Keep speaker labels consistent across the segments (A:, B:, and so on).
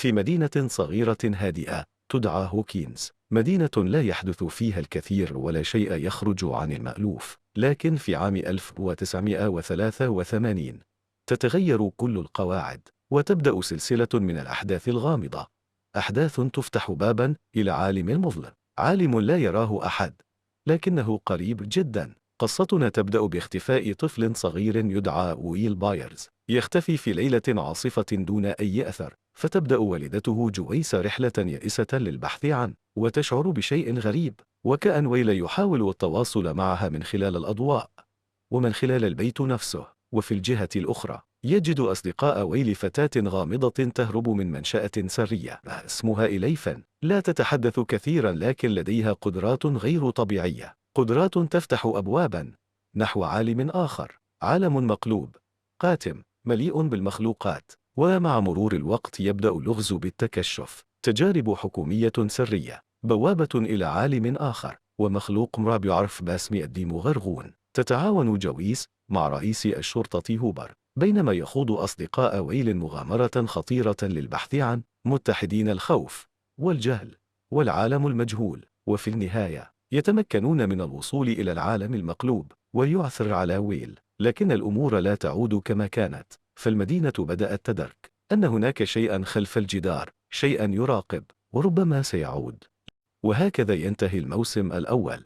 A: في مدينة صغيرة هادئة تدعى هوكينز، مدينة لا يحدث فيها الكثير ولا شيء يخرج عن المألوف. لكن في عام 1983 تتغير كل القواعد، وتبدأ سلسلة من الأحداث الغامضة، أحداث تفتح بابا إلى عالم مظلم، عالم لا يراه أحد لكنه قريب جدا. قصتنا تبدأ باختفاء طفل صغير يدعى ويل بايرز، يختفي في ليلة عاصفة دون أي أثر، فتبدأ والدته جويس رحلة يائسة للبحث عنه، وتشعر بشيء غريب، وكأن ويل يحاول التواصل معها من خلال الأضواء ومن خلال البيت نفسه. وفي الجهة الأخرى يجد أصدقاء ويل فتاة غامضة تهرب من منشأة سرية اسمها إليفن، لا تتحدث كثيرا لكن لديها قدرات غير طبيعية، قدرات تفتح أبوابا نحو عالم آخر، عالم مقلوب قاتم مليء بالمخلوقات. ومع مرور الوقت يبدأ اللغز بالتكشف، تجارب حكومية سرية، بوابة إلى عالم آخر، ومخلوق مرعب يعرف باسم الديمغرغون. تتعاون جويس مع رئيس الشرطة هوبر، بينما يخوض أصدقاء ويل مغامرة خطيرة للبحث عن متحدين الخوف والجهل والعالم المجهول. وفي النهاية يتمكنون من الوصول إلى العالم المقلوب ويعثر على ويل، لكن الأمور لا تعود كما كانت، فالمدينة بدأت تدرك أن هناك شيئا خلف الجدار، شيئا يراقب وربما سيعود. وهكذا ينتهي الموسم الأول،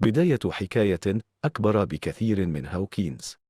A: بداية حكاية أكبر بكثير من هوكينز.